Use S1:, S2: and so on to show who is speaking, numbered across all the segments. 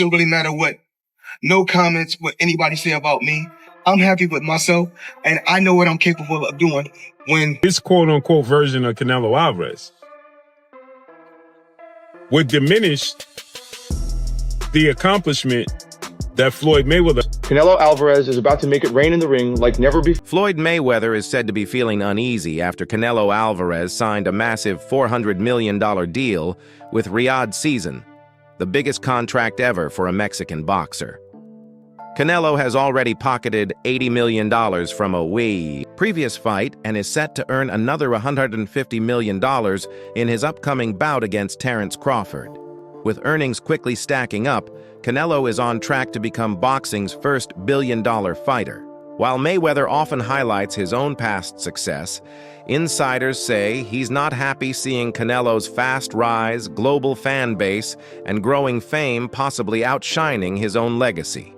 S1: Don't really matter what, no comments, what anybody say about me. I'm happy with myself, and I know what I'm capable of doing when
S2: this quote-unquote version of Canelo Alvarez would diminish the accomplishment that Floyd Mayweather.
S3: Canelo Alvarez is about to make it rain in the ring like never before.
S4: Floyd Mayweather is said to be feeling uneasy after Canelo Alvarez signed a massive $400 million deal with Riyadh Season, the biggest contract ever for a Mexican boxer. Canelo has already pocketed $80 million from a previous fight and is set to earn another $150 million in his upcoming bout against Terence Crawford. With earnings quickly stacking up, Canelo is on track to become boxing's first billion-dollar fighter. While Mayweather often highlights his own past success, insiders say he's not happy seeing Canelo's fast rise, global fan base, and growing fame possibly outshining his own legacy.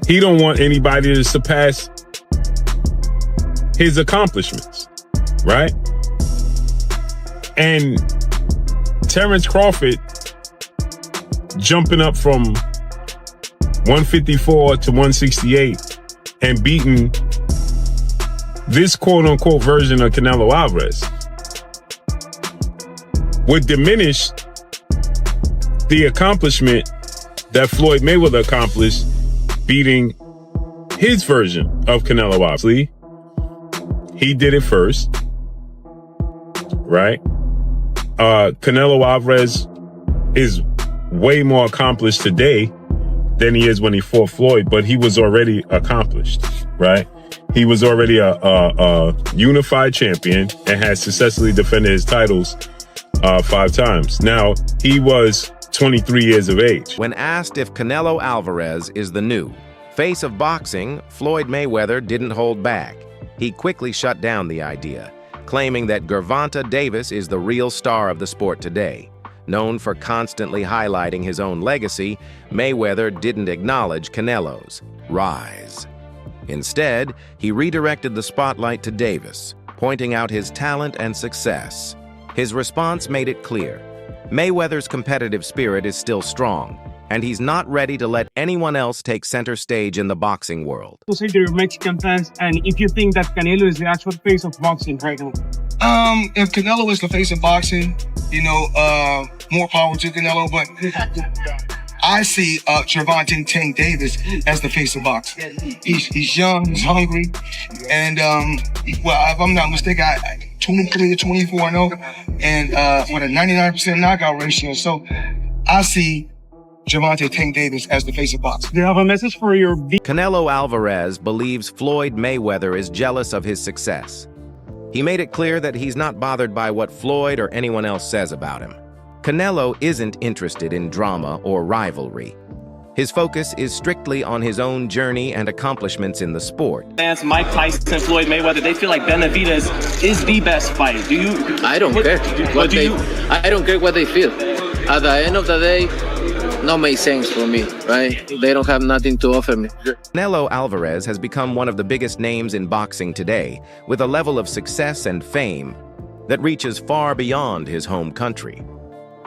S2: He don't want anybody to surpass his accomplishments, right? And Terence Crawford jumping up from 154 to 168 and beating this quote-unquote version of Canelo Alvarez would diminish the accomplishment that Floyd Mayweather accomplished beating his version of Canelo Alvarez. He did it first, right? Canelo Alvarez is way more accomplished today than he is when he fought Floyd, but he was already accomplished, right? He was already a unified champion and has successfully defended his titles 5 times. Now, he was 23 years of age.
S4: When asked if Canelo Alvarez is the new face of boxing, Floyd Mayweather didn't hold back. He quickly shut down the idea, claiming that Gervonta Davis is the real star of the sport today. Known for constantly highlighting his own legacy, Mayweather didn't acknowledge Canelo's rise. Instead, he redirected the spotlight to Davis, pointing out his talent and success. His response made it clear: Mayweather's competitive spirit is still strong, and he's not ready to let anyone else take center stage in the boxing world.
S5: Say to your Mexican fans, and if you think that Canelo is the actual face of boxing right now.
S1: If Canelo is the face of boxing, more power to Canelo, but I see Gervonta Tank Davis as the face of boxing. He's young, he's hungry, and if I'm not mistaken, 23 to 24-0, and with a 99% knockout ratio. So I see Gervonta Tank Davis as the face of boxing.
S5: Do you have a message for your...
S4: Canelo Alvarez believes Floyd Mayweather is jealous of his success. He made it clear that he's not bothered by what Floyd or anyone else says about him. Canelo isn't interested in drama or rivalry. His focus is strictly on his own journey and accomplishments in the sport.
S6: Fans, Mike Tyson, Floyd Mayweather, they feel like Benavidez is the best fight. Do you?
S7: I don't care. I don't care what they feel. At the end of the day, no make sense for me, right? They don't have nothing to offer me.
S4: Canelo Alvarez has become one of the biggest names in boxing today, with a level of success and fame that reaches far beyond his home country.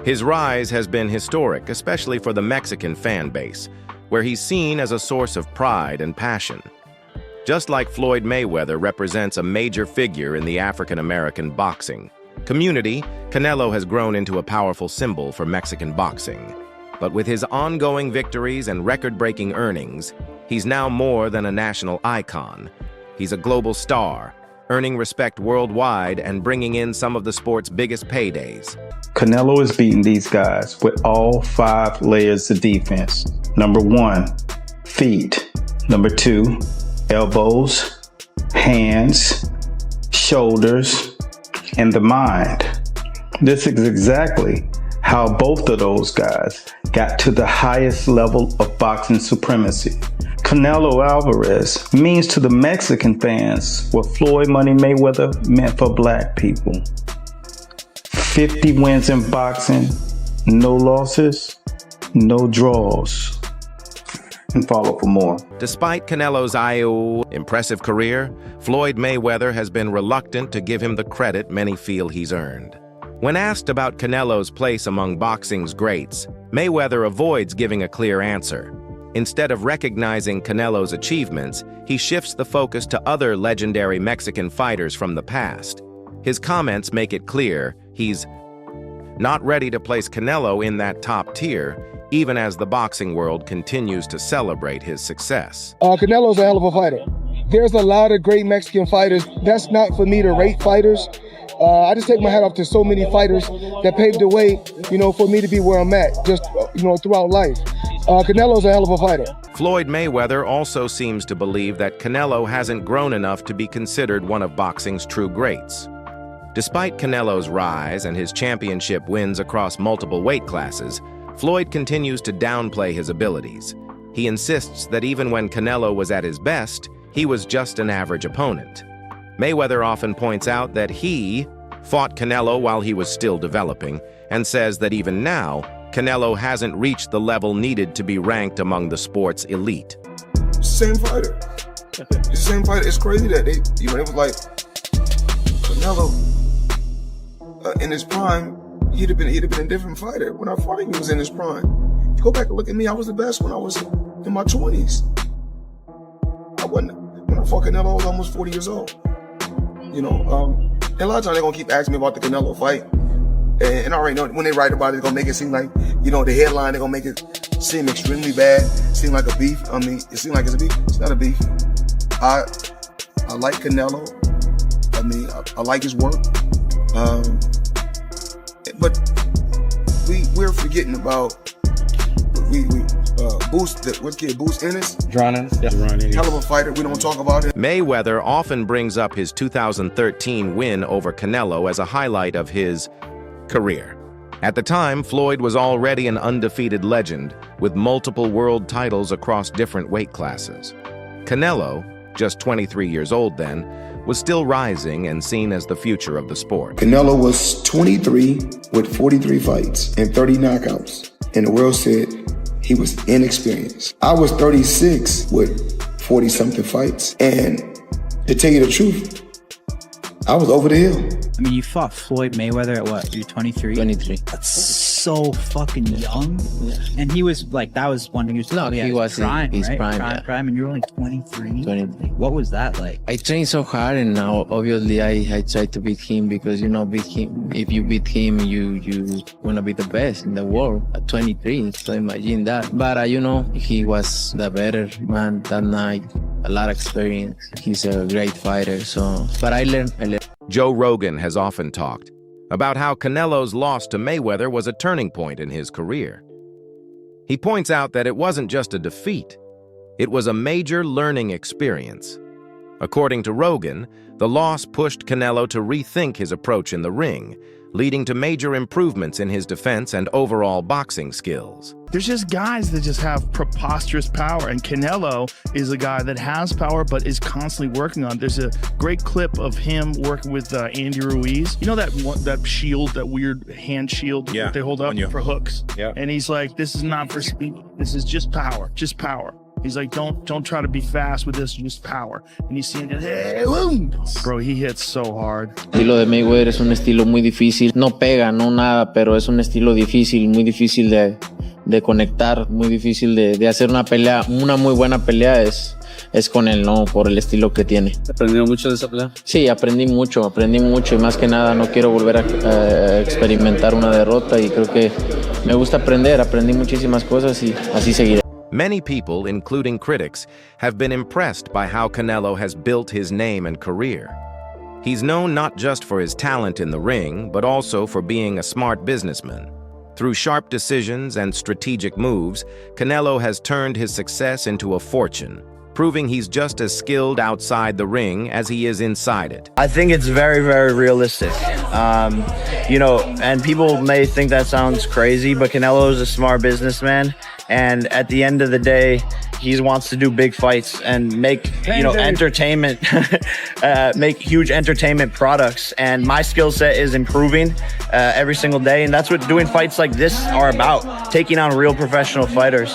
S4: His rise has been historic, especially for the Mexican fan base, where he's seen as a source of pride and passion. Just like Floyd Mayweather represents a major figure in the African-American boxing community, Canelo has grown into a powerful symbol for Mexican boxing. But with his ongoing victories and record-breaking earnings, he's now more than a national icon. He's a global star, earning respect worldwide and bringing in some of the sport's biggest paydays.
S8: Canelo is beating these guys with all 5 layers of defense. Number 1, feet. Number 2, elbows, hands, shoulders, and the mind. This is exactly how both of those guys got to the highest level of boxing supremacy. Canelo Alvarez means to the Mexican fans what Floyd Money Mayweather meant for black people. 50 wins in boxing, no losses, no draws. And follow for more.
S4: Despite Canelo's impressive career, Floyd Mayweather has been reluctant to give him the credit many feel he's earned. When asked about Canelo's place among boxing's greats, Mayweather avoids giving a clear answer. Instead of recognizing Canelo's achievements, he shifts the focus to other legendary Mexican fighters from the past. His comments make it clear he's not ready to place Canelo in that top tier, even as the boxing world continues to celebrate his success.
S1: Canelo's a hell of a fighter. There's a lot of great Mexican fighters. That's not for me to rate fighters. I just take my hat off to so many fighters that paved the way, for me to be where I'm at, just, throughout life. Canelo's a hell of a fighter.
S4: Floyd Mayweather also seems to believe that Canelo hasn't grown enough to be considered one of boxing's true greats. Despite Canelo's rise and his championship wins across multiple weight classes, Floyd continues to downplay his abilities. He insists that even when Canelo was at his best, he was just an average opponent. Mayweather often points out that he fought Canelo while he was still developing, and says that even now, Canelo hasn't reached the level needed to be ranked among the sport's elite.
S1: Same fighter. It's the same fighter. It's crazy that it was like Canelo in his prime. He'd have been a different fighter. When I fought him, he was in his prime. Go back and look at me. I was the best when I was in my 20s. When I fought Canelo, I was almost 40 years old. And a lot of times they're gonna keep asking me about the Canelo fight. And I already know when they write about it, they're gonna make it seem like, the headline, they're gonna make it seem extremely bad, seem like a beef. I mean, it seems like it's a beef. It's not a beef. I like Canelo. I mean, I like his work. But we're forgetting about Boost Ennis. Hell of a fighter. We don't talk about it.
S4: Mayweather often brings up his 2013 win over Canelo as a highlight of his career. At the time, Floyd was already an undefeated legend with multiple world titles across different weight classes. Canelo, just 23 years old then, was still rising and seen as the future of the sport.
S1: Canelo was 23 with 43 fights and 30 knockouts, and the world said he was inexperienced. I was 36 with 40-something fights, and to tell you the truth, I was over the hill.
S9: I mean, you fought Floyd Mayweather at what? You're 23?
S7: 23.
S9: That's so fucking young. Yeah. And he was like, that was one thing.
S7: He was
S9: prime,
S7: his
S9: right?
S7: prime,
S9: Prime, and you're only 23?
S7: 23.
S9: What was that like?
S7: I trained so hard, and now obviously I tried to beat him because, beat him. If you beat him, you want to be the best in the world at 23. So imagine that. But, he was the better man that night. A lot of experience. He's a great fighter. But I learned.
S4: Joe Rogan has often talked about how Canelo's loss to Mayweather was a turning point in his career. He points out that it wasn't just a defeat, it was a major learning experience. According to Rogan, the loss pushed Canelo to rethink his approach in the ring, leading to major improvements in his defense and overall boxing skills.
S10: There's just guys that just have preposterous power, and Canelo is a guy that has power but is constantly working on it. There's a great clip of him working with Andy Ruiz. You know that shield, that weird hand shield that they hold up for hooks? Yeah. And he's like, this is not for speed. This is just power, just power. He's like, don't try to be fast with this, just power. And you see him just, hey, boom. Bro, he hits so hard.
S7: El estilo de Mayweather es un estilo muy difícil. No pega, no nada, pero es un estilo difícil, muy difícil de conectar, muy difícil de hacer una pelea. Una muy buena pelea es con él, ¿no? Por el estilo que tiene.
S6: ¿Aprendió mucho de esa pelea?
S7: Sí, aprendí mucho y más que nada no quiero volver a experimentar una derrota y creo que me gusta aprender. Aprendí muchísimas cosas y así seguiré.
S4: Many people, including critics, have been impressed by how Canelo has built his name and career. He's known not just for his talent in the ring, but also for being a smart businessman. Through sharp decisions and strategic moves, Canelo has turned his success into a fortune, proving he's just as skilled outside the ring as he is inside it.
S11: I think it's very, very realistic. And people may think that sounds crazy, but Canelo is a smart businessman. And at the end of the day, he wants to do big fights and make, entertainment, make huge entertainment products. And my skill set is improving every single day. And that's what doing fights like this are about, taking on real professional fighters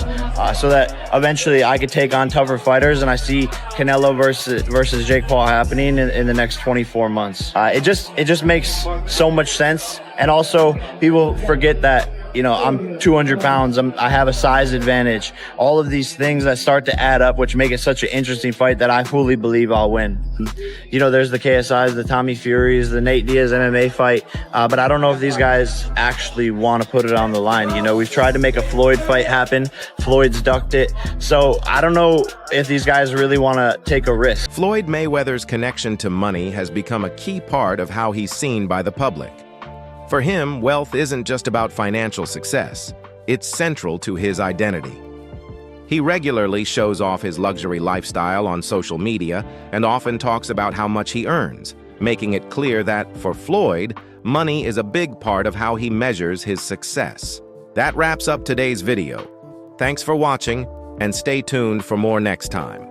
S11: so that eventually I could take on tougher fighters. And I see Canelo versus Jake Paul happening in the next 24 months. It just makes so much sense And also, people forget that, you know, I'm 200 pounds. I have a size advantage. All of these things that start to add up, which make it such an interesting fight that I fully believe I'll win. You know, there's the KSIs, the Tommy Furies, the Nate Diaz MMA fight. But I don't know if these guys actually want to put it on the line. You know, we've tried to make a Floyd fight happen. Floyd's ducked it. So I don't know if these guys really want to take a risk.
S4: Floyd Mayweather's connection to money has become a key part of how he's seen by the public. For him, wealth isn't just about financial success. It's central to his identity. He regularly shows off his luxury lifestyle on social media and often talks about how much he earns, making it clear that, for Floyd, money is a big part of how he measures his success. That wraps up today's video. Thanks for watching, and stay tuned for more next time.